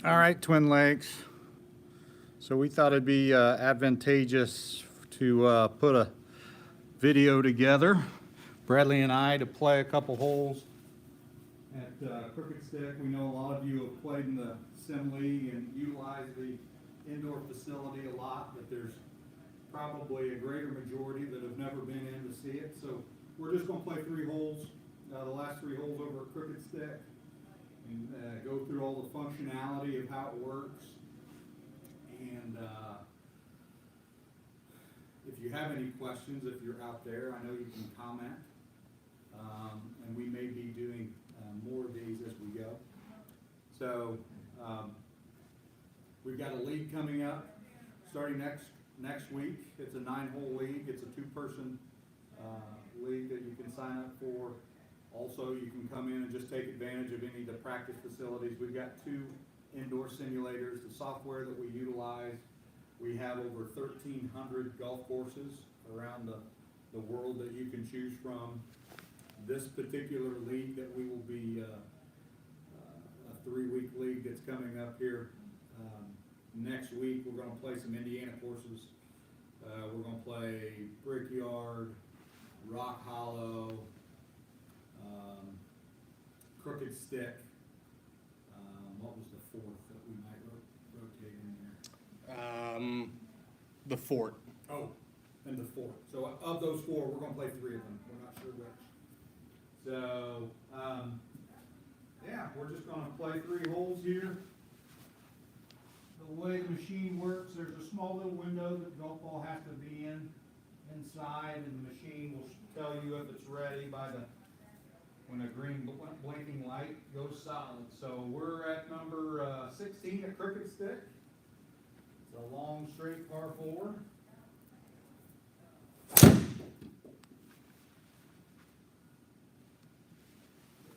All right, Twin Lakes. So we thought it'd be advantageous to put a video together, Bradley and I, to play a couple holes at Crooked Stick. We know a lot of you have played in the Sim League and utilized the indoor facility a lot, but there's probably a greater majority that have never been in to see it. So we're just going to play 3 holes, the last 3 holes over at Crooked Stick, and go through all the functionality of how it works. And if you have any questions, if you're out there, I know you can comment. And we may be doing more of these as we go. So we've got a league coming up starting next week. It's a 9-hole league. It's a 2-person league that you can sign up for. Also, you can come in and just take advantage of any of the practice facilities. We've got 2 indoor simulators, the software that we utilize. We have over 1,300 golf courses around the world that you can choose from. This particular league that we will be, a 3-week league that's coming up here next week, we're going to play some Indiana courses. We're going to play Brickyard, Rock Hollow, Crooked Stick. What was the 4th that we might rotate in there? The Fort. Oh, and the 4th. So of those 4, we're going to play 3 of them. We're not sure which. So, yeah, we're just going to play 3 holes here. The way the machine works, there's a small little window that the golf ball has to be inside, and the machine will tell you if it's ready by when a green blinking light goes solid. So we're at number 16 at Crooked Stick. It's a long, straight par 4.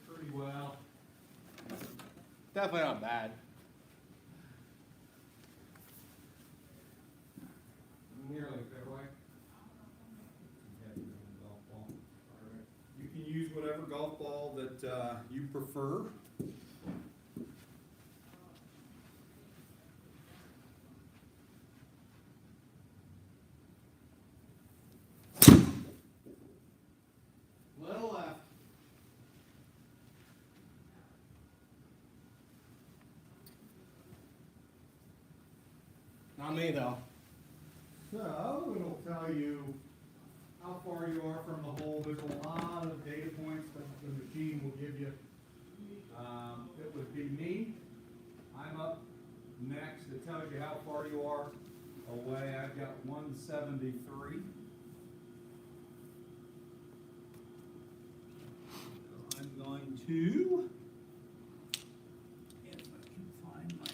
Pretty well. Definitely not bad. Nearly fairway. You can use whatever golf ball that you prefer. Little left. Not me though. So it'll tell you how far you are from the hole. There's a lot of data points that the machine will give you. It would be me. I'm up next. It tells you how far you are away. I've got 173. So I'm going to, if I can find my,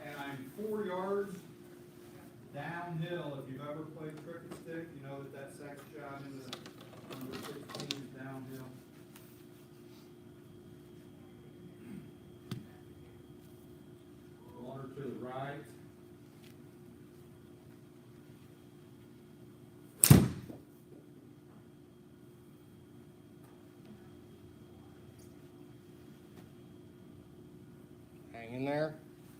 and I'm 4 yards downhill. If you've ever played Crooked Stick, you know that second shot into the number 16 is downhill. Water to the right. Hang in there.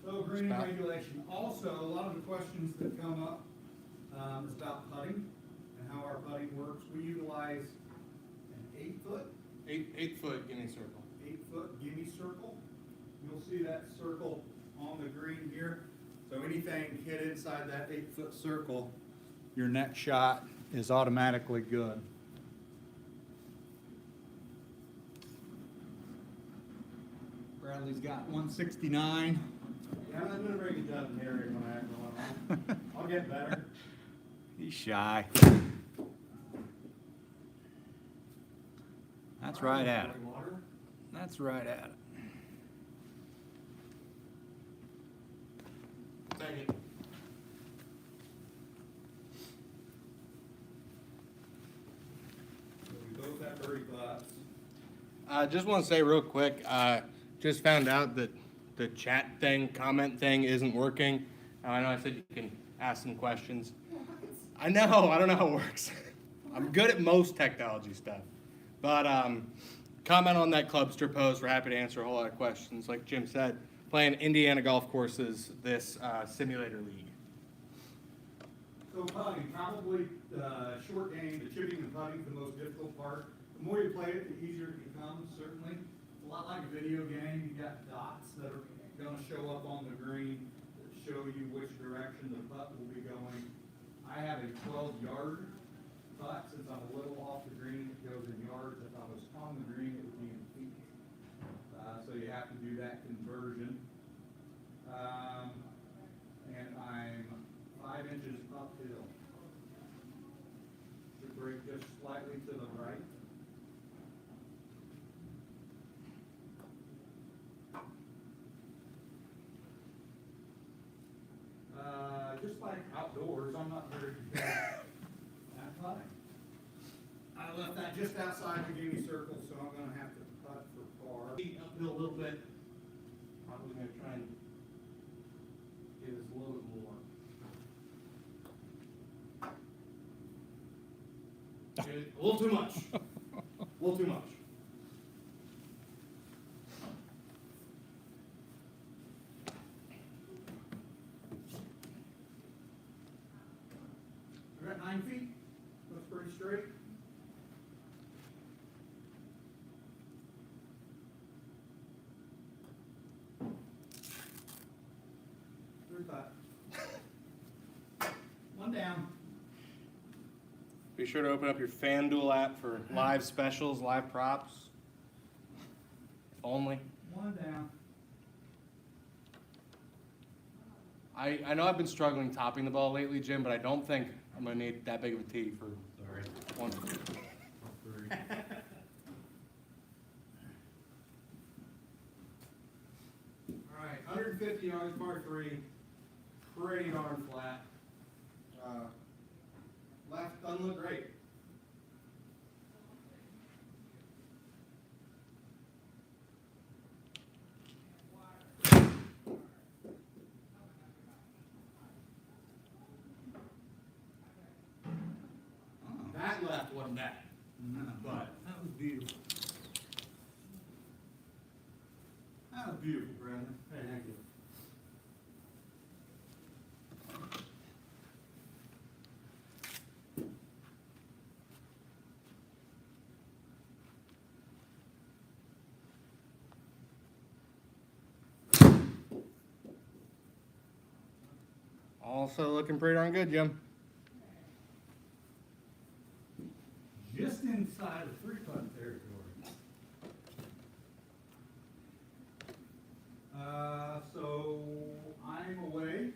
So green Stop. regulation. Also, a lot of the questions that come up is about putting and how our putting works. We utilize an 8-foot, 8-foot guinea circle. 8-foot gimme circle. You'll see that circle on the green here. So anything hit inside that 8-foot circle, your next shot is automatically good. Bradley's got 169. Yeah, I'm not doing a very good job in narrating when I have going on. I'll get better. He's shy. That's right at it. Water. That's right at it. Take it. So we both have birdie putts. I just want to say real quick, just found out that the chat thing, comment thing isn't working. I know I said you can ask some questions. I know, I don't know how it works. I'm good at most technology stuff. But comment on that Clubster post. We're happy to answer a whole lot of questions. Like Jim said, playing Indiana golf courses this simulator league. So putting, probably the short game, the chipping and putting, the most difficult part. The more you play it, the easier it becomes, certainly. It's a lot like a video game. You got dots that are gonna show up on the green that show you which direction the putt will be going. I have a 12-yard putt, since I'm a little off the green, it goes in yards. If I was on the green, it would be in feet. So you have to do that conversion. And I'm 5 inches uphill. Should break just slightly to the right. Just like outdoors, I'm not very good at putting. I left that just outside the Guinea Circle, so I'm gonna have to putt for par. Uphill a little bit. Probably gonna try and get us a little bit more. A little too much. A little too much. We're at 9 feet. Looks pretty straight. Third putt. One down. Be sure to open up your FanDuel app for live specials, live props. If only. One down. I know I've been struggling topping the ball lately, Jim, but I don't think I'm gonna need that big of a tee for one. All right, 150 yards, par 3. Pretty darn flat. Left doesn't look great. That left wasn't bad. But That was beautiful. That was beautiful, Brandon. Thank you. also looking pretty darn good, Jim. Just inside of 3-putt territory. So I'm away.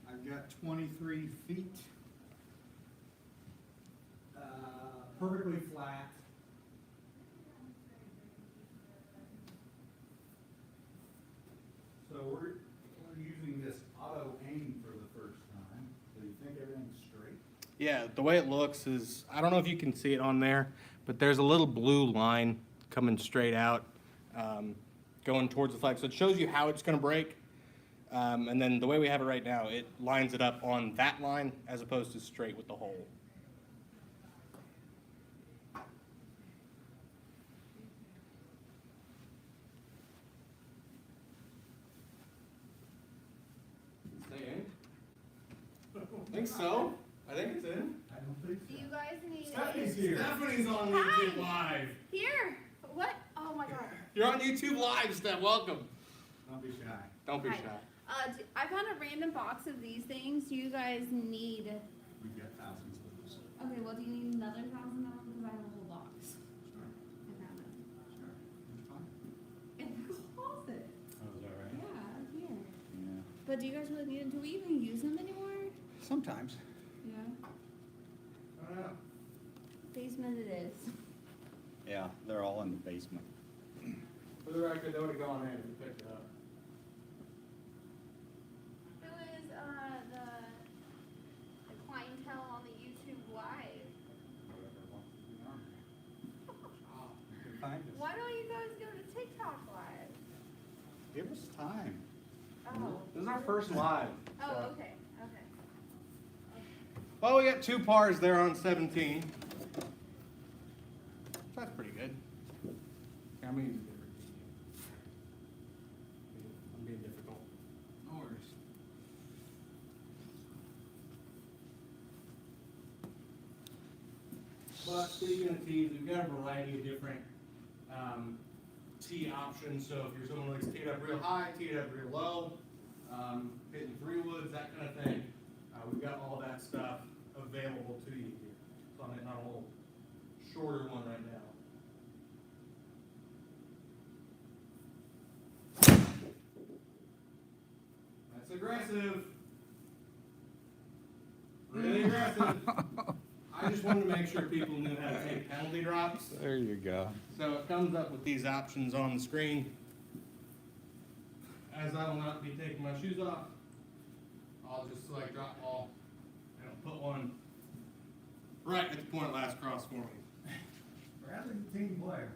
I've got 23 feet. Perfectly flat. So we're using this auto aim for the first time. So you think everything's straight? Yeah, the way it looks is, I don't know if you can see it on there, but there's a little blue line coming straight out, going towards the flag. So it shows you how it's gonna break. And then the way we have it right now, it lines it up on that line as opposed to straight with the hole. Stay in? I think so. I think it's in. I don't think Do you guys need Stephanie's here. Stephanie's on Hi. YouTube Live. Here. What? Oh my god. You're on YouTube Live, Steph. Welcome. Don't be shy. Don't be Hi. shy. I found a random box of these things. Do you guys need? We've got thousands of those. Okay. Well, do you need another $1,000? Because I have a whole box. Sure, I found it sure. It's fine. in the closet. Oh, is that right? Yeah, here. Yeah. But do you guys really need them? Do we even use them anymore? Sometimes. Yeah. I don't know. Basement it is. Yeah, they're all in the basement. For the record, they would have gone in if you picked it up. Who is the clientele on the YouTube Live? You can find us. Why don't you guys go to TikTok Live? Give us time. Oh. This is our first live. Oh, okay. Okay. Well, we got 2 pars there on 17. That's pretty good. I'm gonna use a different medium. I'm being difficult. No worries. But speaking of tees, we've got a variety of different tee options. So if you're someone who likes to tee it up real high, tee it up real low, hitting 3-woods, that kind of thing, we've got all that stuff available to you here. So I'm hitting on a little shorter one right now. That's aggressive. Really aggressive. I just wanted to make sure people knew how to take penalty drops. There you go. So it comes up with these options on the screen. As I will not be taking my shoes off, I'll just select drop ball and I'll put one right at the point last cross for me. Bradley's a team player.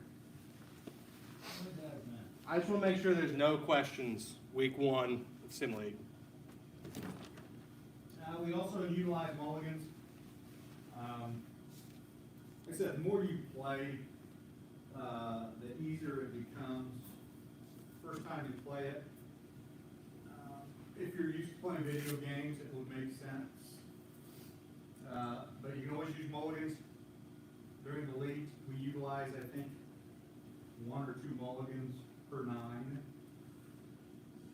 Good guys, man. I just want to make sure there's no questions week 1 of Sim League. We also utilize mulligans. Like I said, the more you play, the easier it becomes. First time you play it, if you're used to playing video games, it would make sense. But you can always use mulligans. During the league, we utilize, I think, 1 or 2 mulligans per 9.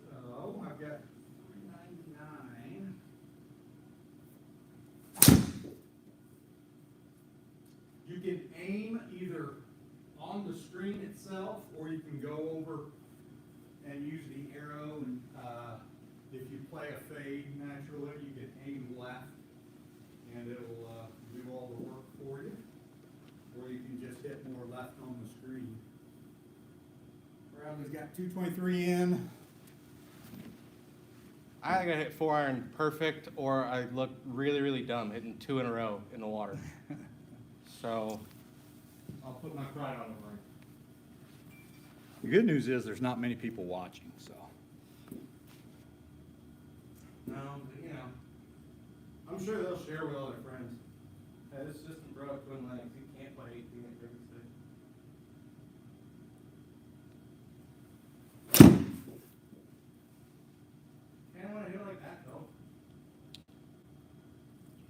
So I've got 399. You can aim either on the screen itself, or you can go over and use the arrow, and if you play a fade naturally, you can aim left, and it'll do all the work for you. Or you can just hit more left on the screen. Bradley's got 223 in. I gotta hit 4-iron perfect, or I look really, really dumb hitting 2 in a row in the water. So I'll put my pride on the line. The good news is there's not many people watching, so. No, but you know, I'm sure they'll share with all their friends. Hey, this system broke twin legs. You can't play 18 at Big Stick. Can't want to hit like that though.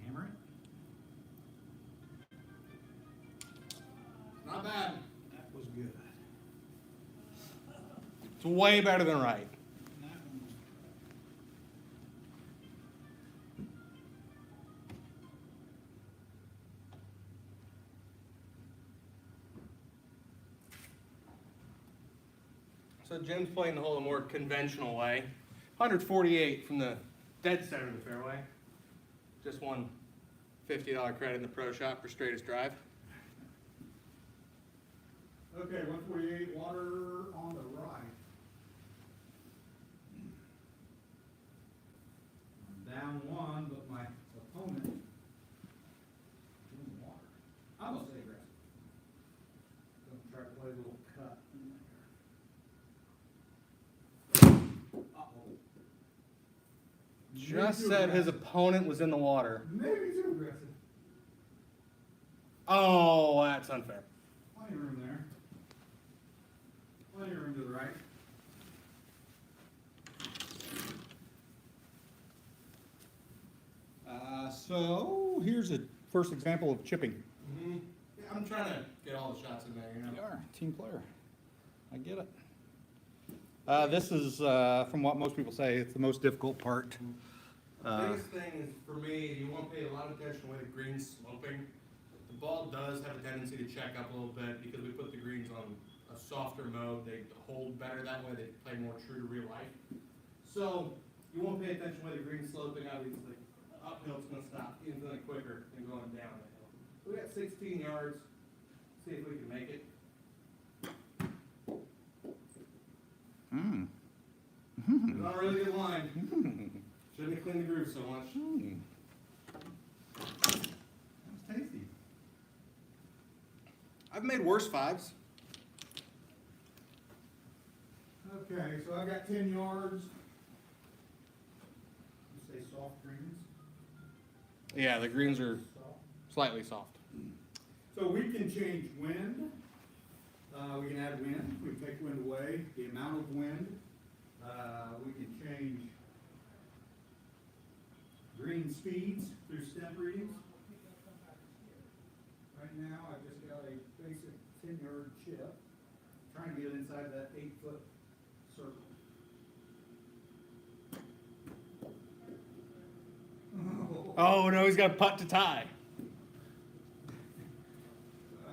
Hammer it. Not bad. That was good. It's way better than right. So Jim's playing the hole a more conventional way. 148 from the dead center of the fairway. Just won $50 credit in the pro shop for straightest drive. Okay, 148, water on the right. I'm down 1, but my opponent in the water. I'm gonna stay aggressive. Gonna try to play a little cut in there. Uh-oh. Just said his opponent was in the water. Maybe too aggressive. Oh, that's unfair. Plenty of room there. Plenty of room to the right. So here's a first example of chipping. Mm-hmm. Yeah, I'm trying to get all the shots in there, you know. You are a team player. I get it. This is, from what most people say, it's the most difficult part. The biggest thing is, for me, you want to pay a lot of attention to the way the green's sloping. The ball does have a tendency to check up a little bit because we put the greens on a softer mode. They hold better that way. They play more true to real life. So you want to pay attention to the way the green's sloping. Obviously, uphill it's going to stop infinitely quicker than going down the hill. We got 16 yards. See if we can make it. Mm. It's not a really good line. Shouldn't have cleaned the groove so much. That was tasty. I've made worse fives. Okay, so I got 10 yards. You say soft greens? Yeah, the greens are Soft. slightly soft. So we can change wind, We can add wind, we can take wind away, the amount of wind, we can change green speeds through step readings. Right now, I've just got a basic 10-yard chip, trying to get inside that 8-foot circle. Oh, no, he's got a putt to tie. Oh,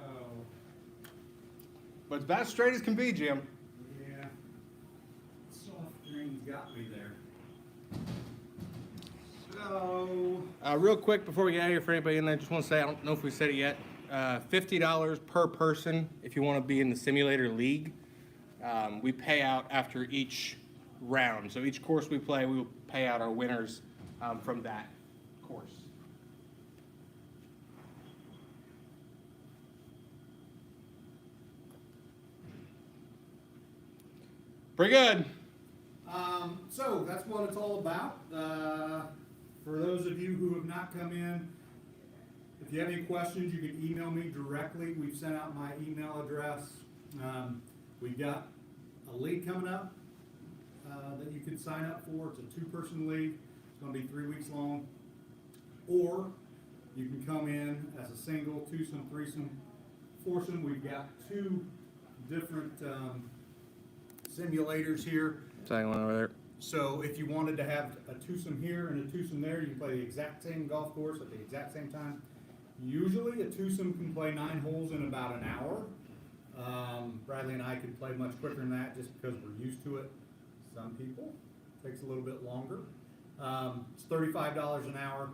But it's about as straight as can be, Jim. yeah. Soft green's got me there. So, Real quick before we get out of here, for anybody in there, I just want to say, I don't know if we said it yet, $50 per person if you want to be in the simulator league. We pay out after each round. So each course we play, we will pay out our winners from that course. Pretty good. so that's what it's all about. For those of you who have not come in, if you have any questions, you can email me directly. We've sent out my email address. We've got a league coming up that you can sign up for. It's a 2-person league. It's going to be 3 weeks long. Or you can come in as a single, twosome, threesome, foursome. We've got 2 different simulators here. Second one over there. So if you wanted to have a twosome here and a twosome there, you can play the exact same golf course at the exact same time. Usually a twosome can play 9 holes in about an hour. Bradley and I can play much quicker than that just because we're used to it. Some people, takes a little bit longer. It's $35 an hour.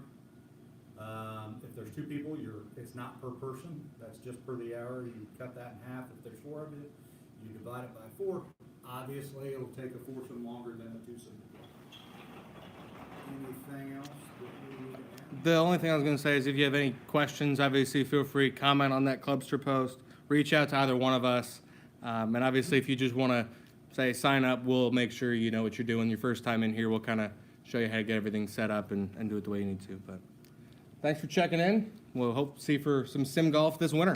If there's 2 people, it's not per person. That's just per the hour. You cut that in half. If there's 4 of you, you divide it by 4. Obviously, it'll take a foursome longer than a twosome. Anything else that we need to add? The only thing I was going to say is if you have any questions, obviously feel free to comment on that Clubster post. Reach out to either one of us. And obviously, if you just want to say sign up, we'll make sure you know what you're doing your first time in here. We'll kind of show you how to get everything set up and do it the way you need to. But thanks for checking in. We'll hope to see you for some sim golf this winter.